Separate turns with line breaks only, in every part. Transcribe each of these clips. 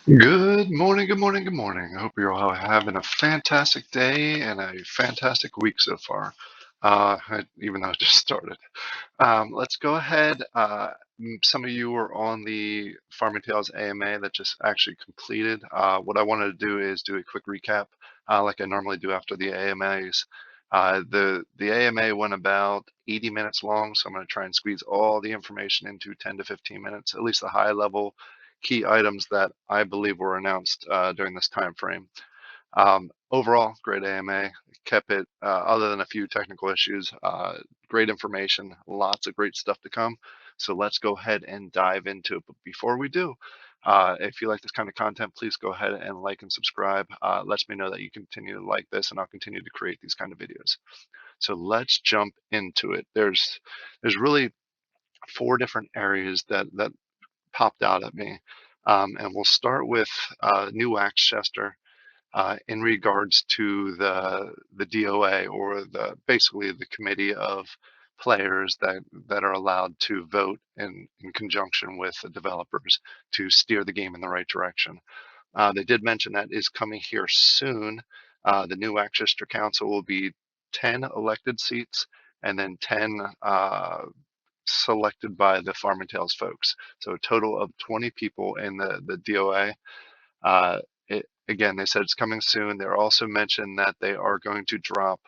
Good morning, good morning, good morning. I hope you're all having a fantastic day and a fantastic week so far, even though it just started. Let's go ahead. Some of you were on the Farming Tales AMA that just actually completed. What I wanted to do is do a quick recap, like I normally do after the AMAs. The AMA went about 80 minutes long, so I'm going to try and squeeze all the information into 10 to 15 minutes, at least the high level key items that I believe were announced during this time frame. Overall, great AMA. Kept it, other than a few technical issues, great information, lots of great stuff to come. So let's go ahead and dive into it. But before we do, if you like this kind of content, please go ahead and like and subscribe. Lets me know that you continue to like this, and I'll continue to create these kind of videos. So let's jump into it. There's really four different areas that popped out at me, and we'll start with New Waxchester in regards to the DOA, or the basically the committee of players that are allowed to vote in conjunction with the developers to steer the game in the right direction. They did mention that is coming here soon. The new Waxchester Council will be 10 elected seats and then 10 selected by the Farm and Tales folks. So a total of 20 people in the DOA. Again, they said it's coming soon. They're also mentioned that they are going to drop.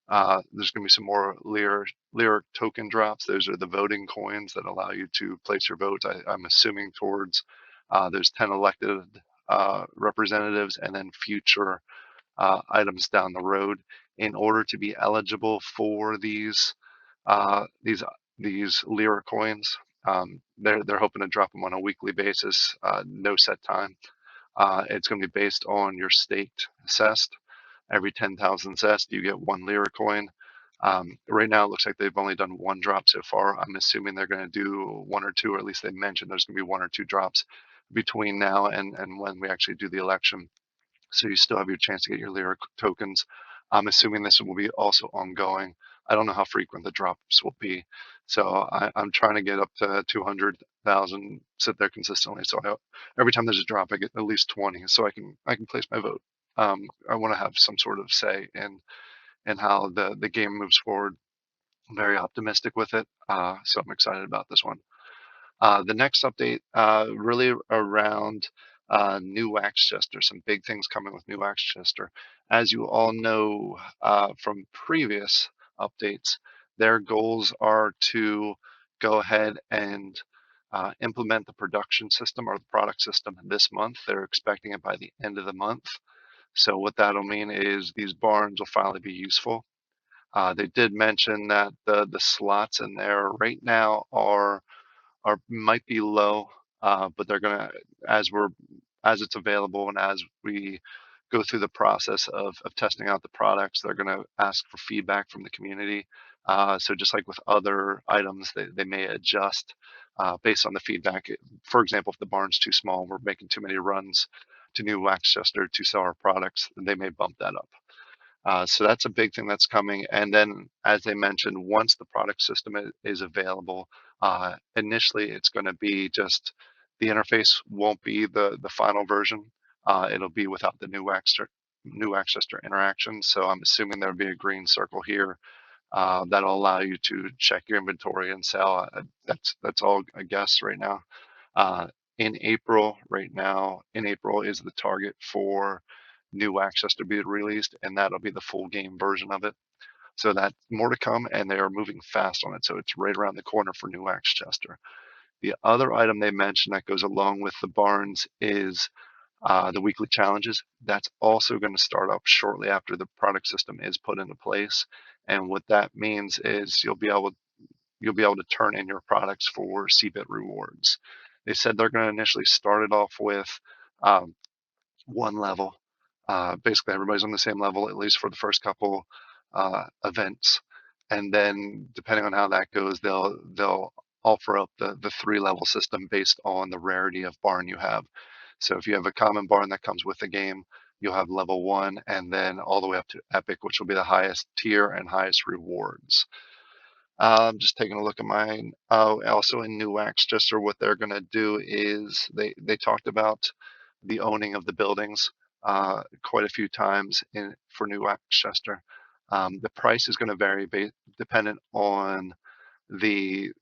There's going to be some more lyric token drops. Those are the voting coins that allow you to place your votes. I'm assuming towards there's 10 elected representatives, and then future items down the road. In order to be eligible for uh, these these lyric coins, they're hoping to drop them on a weekly basis, no set time. It's going to be based on your staked zest. Every 10,000 zest, you get one lyric coin. Right now, it looks like they've only done one drop so far. I'm assuming they're going to do one or two, or at least they mentioned there's going to be one or two drops between now and when we actually do the election. So you still have your chance to get your lyric tokens. I'm assuming this will be also ongoing. I don't know how frequent the drops will be. So I'm trying to get up to 200,000, sit there consistently. So every time there's a drop, I get at least 20, so I can place my vote. I want to have some sort of say in how the game moves forward. I'm very optimistic with it, so I'm excited about this one. The next update, really around New Waxchester, some big things coming with New Waxchester. As you all know from previous updates, their goals are to go ahead and implement the production system, or the product system, this month. They're expecting it by the end of the month. So what that'll mean is these barns will finally be useful. They did mention that the slots in there right now are might be low, but they're gonna, as it's available and as we go through the process of testing out the products, they're gonna ask for feedback from the community. So just like with other items, they may adjust based on the feedback. For example, if the barn's too small, we're making too many runs to New Waxchester to sell our products, they may bump that up. So that's a big thing that's coming. And then, as they mentioned, once the product system is available, initially it's going to be just the interface won't be the final version. It'll be without the new Accessor interaction. So I'm assuming there'll be a green circle here that'll allow you to check your inventory and sell. That's all I guess right now. Uh, in April is the target for new access to be released, and that'll be the full game version of it. So that's more to come, and they are moving fast on it. So it's right around the corner for New Waxchester. The other item they mentioned that goes along with the barns is the weekly challenges. That's also going to start up shortly after the product system is put into place. And what that means is you'll be able to turn in your products for CBIT rewards. They said they're going to initially start it off with um, one level. Basically, everybody's on the same level, at least for the first couple events, and then depending on how that goes, they'll offer up the three level system based on the rarity of barn you have. So if you have a common barn that comes with the game, you'll have level one, and then all the way up to epic, which will be the highest tier and highest rewards. Just taking a look at mine. Also in New Wax, just or what they're going to do is they talked about the owning of the buildings quite a few times for New Waxchester. The price is going to vary dependent on the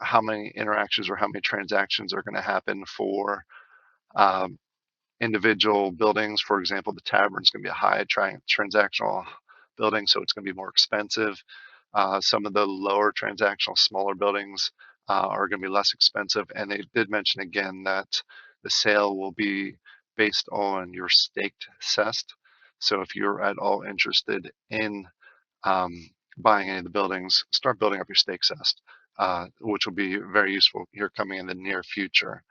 how many interactions or how many transactions are going to happen for um, individual buildings. For example, the tavern is going to be a high transactional building, so it's going to be more expensive. Some of the lower transactional, smaller buildings are going to be less expensive. And they did mention again that the sale will be based on your staked cest. So if you're at all interested in buying any of the buildings, start building up your stake cest, which will be very useful here coming in the near future.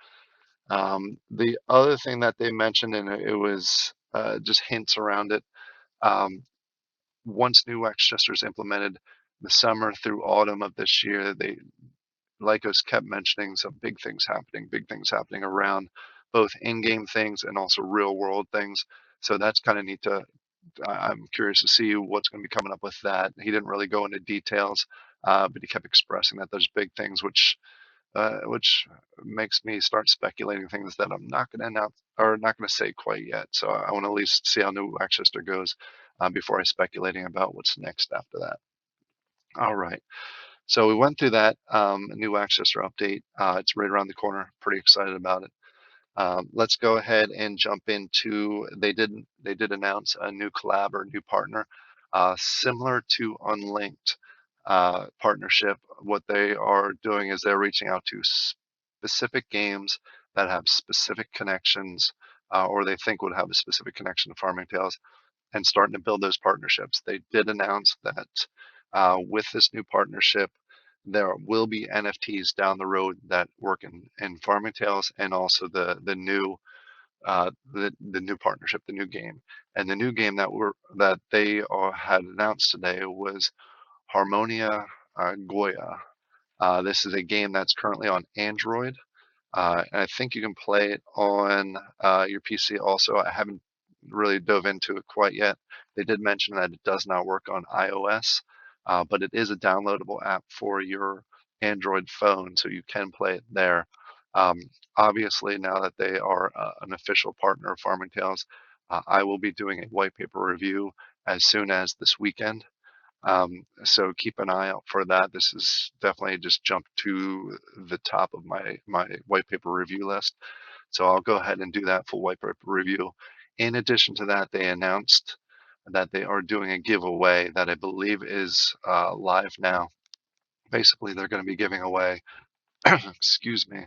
The other thing that they mentioned, and it was just hints around it, um, once New Waxchester is implemented, the summer through autumn of this year, they Lycos kept mentioning some big things happening around both in-game things and also real-world things. So that's kind of neat to. I'm curious to see what's going to be coming up with that. He didn't really go into details, but he kept expressing that there's big things, which makes me start speculating things that I'm not going to announce or not going to say quite yet. So I want to at least see how New Waxchester goes before I speculating about what's next after that. All right. So we went through that New Waxchester update. It's right around the corner. Pretty excited about it. Let's go ahead and jump into. They did announce a new collab or new partner, similar to Unlinked partnership. What they are doing is they're reaching out to specific games that have specific connections, or they think would have a specific connection to Farming Tales, and starting to build those partnerships. They did announce that with this new partnership, there will be NFTs down the road that work in Farming Tales, and also the new partnership, the new game, and the new game that they had announced today was Harmonia Goya. This is a game that's currently on Android, and I think you can play it on your PC also. I haven't really dove into it quite yet. They did mention that it does not work on iOS, but it is a downloadable app for your Android phone, so you can play it there. Um, Obviously, now that they are an official partner of Farming Tales, I will be doing a white paper review as soon as this weekend. So keep an eye out for that. This is definitely just jumped to the top of my white paper review list. So I'll go ahead and do that full white paper review. In addition to that, they announced that they are doing a giveaway that I believe is live now. Basically, they're going to be giving away, excuse me,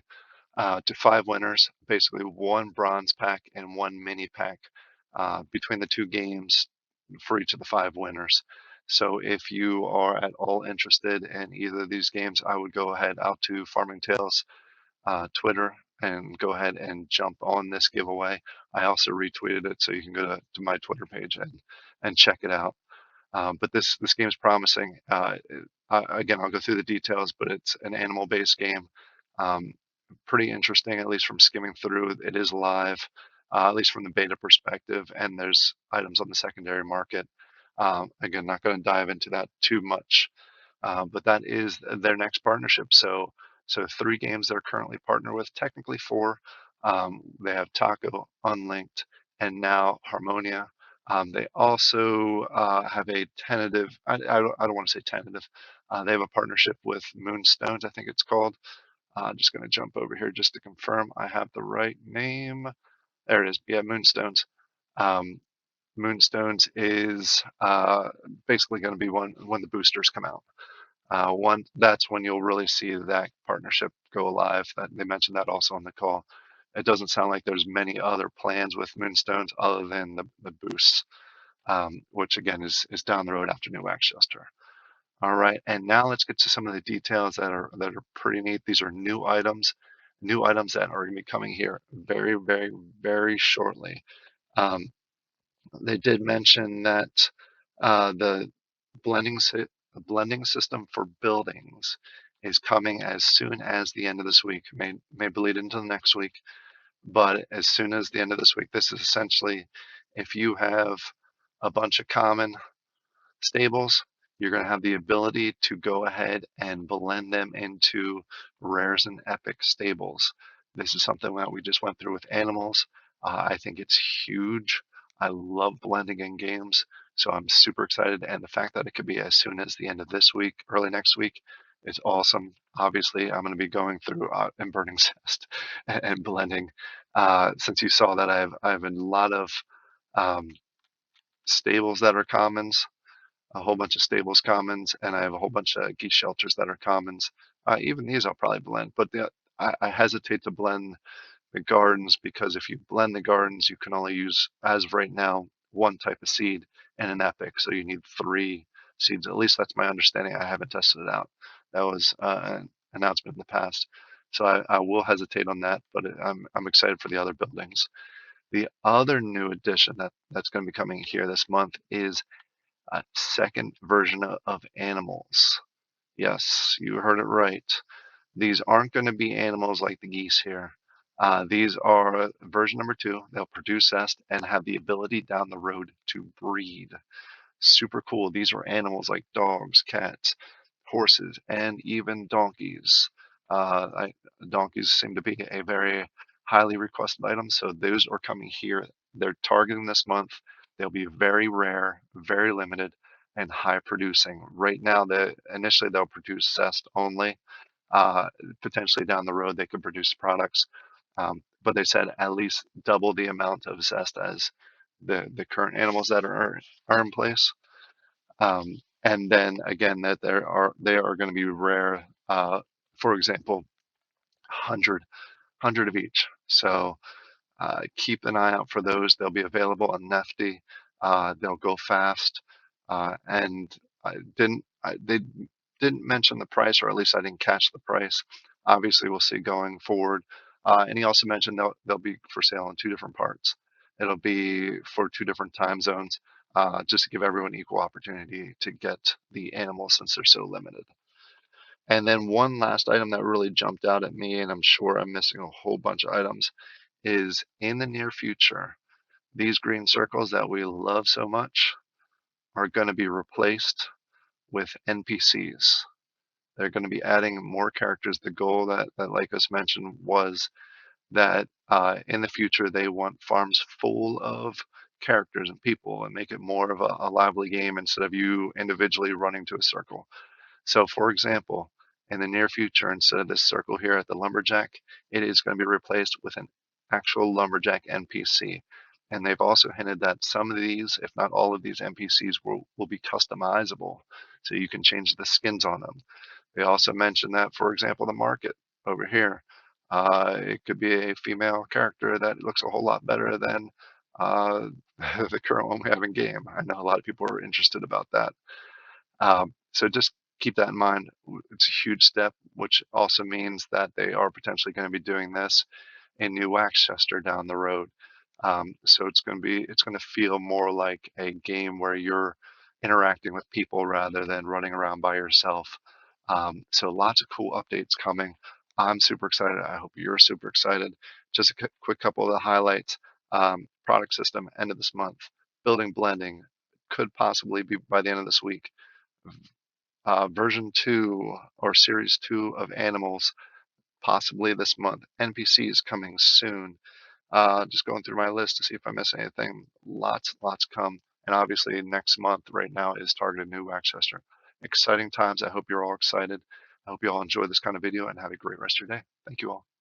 to 5 winners, basically one bronze pack and one mini pack between the two games for each of the 5 winners. So if you are at all interested in either of these games, I would go ahead out to Farming Tales Twitter and go ahead and jump on this giveaway. I also retweeted it, so you can go to my Twitter page and check it out. But this game is promising. Again, I'll go through the details, but it's an animal-based game. Um, Pretty interesting, at least from skimming through. It is live, at least from the beta perspective, and there's items on the secondary market. Again, not going to dive into that too much, but that is their next partnership. So 3 games they're currently partnered with, technically 4. They have Taco, Unlinked, and now Harmonia. They also have a tentative, I don't want to say tentative, they have a partnership with Moonstones, I think it's called. Just going to jump over here just to confirm I have the right name. There it is. Yeah, Moonstones. Um, Moonstones is basically going to be when the boosters come out. That's when you'll really see that partnership go live. That they mentioned that also on the call. It doesn't sound like there's many other plans with Moonstones other than the boosts, which again is down the road after New Waxchester. All right, and now let's get to some of the details that are pretty neat. These are new items that are going to be coming here very, very, very shortly. Um, they did mention that the blending system for buildings is coming as soon as the end of this week. May bleed into the next week, but as soon as the end of this week. This is essentially if you have a bunch of common stables, you're going to have the ability to go ahead and blend them into rares and epic stables. This is something that we just went through with animals. I think it's huge. I love blending in games, so I'm super excited. And the fact that it could be as soon as the end of this week, early next week, is awesome. Obviously, I'm going to be going through and burning zest and blending. Since you saw that, I have a lot of um, stables that are commons, a whole bunch of stables commons, and I have a whole bunch of geese shelters that are commons. Even these I'll probably blend, but I hesitate to blend the gardens because if you blend the gardens, you can only use, as of right now, one type of seed and an epic. So you need three seeds. At least that's my understanding. I haven't tested it out. That was an announcement in the past. So I will hesitate on that, but I'm excited for the other buildings. The other new addition that's going to be coming here this month is a second version of animals. Yes, you heard it right. These aren't going to be animals like the geese here. These are version number 2. They'll produce zest and have the ability down the road to breed. Super cool. These are animals like dogs, cats, horses, and even donkeys. Donkeys seem to be a very highly requested item, so those are coming here. They're targeting this month. They'll be very rare, very limited, and high producing. Right now, initially they'll produce zest only. Uh, Potentially down the road, they could produce products, but they said at least double the amount of zest as the current animals that are in place. And then again, that they are going to be rare. For example, 100 of each. So keep an eye out for those. They'll be available on Nifty. They'll go fast. And they didn't mention the price, or at least I didn't catch the price. Obviously, we'll see going forward. And he also mentioned they'll be for sale in 2 different parts. It'll be for 2 different time zones, just to give everyone equal opportunity to get the animals since they're so limited. And then one last item that really jumped out at me, and I'm sure I'm missing a whole bunch of items, is in the near future, these green circles that we love so much are going to be replaced with NPCs. They're going to be adding more characters. The goal that Lycos mentioned was that in the future they want farms full of characters and people and make it more of a lively game instead of you individually running to a circle. So, for example, in the near future, instead of this circle here at the lumberjack, it is going to be replaced with an actual lumberjack NPC. And they've also hinted that some of these, if not all of these NPCs, will be customizable. So you can change the skins on them. They also mentioned that, for example, the market over here, it could be a female character that looks a whole lot better than uh, the current one we have in game. I know a lot of people are interested about that. So just keep that in mind. It's a huge step, which also means that they are potentially going to be doing this in New Waxchester down the road. So it's going to feel more like a game where you're interacting with people rather than running around by yourself. So lots of cool updates coming. I'm super excited. I hope you're super excited. Just a quick couple of the highlights. Product system end of this month. Building blending could possibly be by the end of this week. Version 2 or series 2 of animals possibly this month. NPCs coming soon. Just going through my list to see if I miss anything. Lots come. And obviously next month right now is targeted New Waxchester. Exciting times. I hope you're all excited. I hope you all enjoy this kind of video and have a great rest of your day. Thank you all.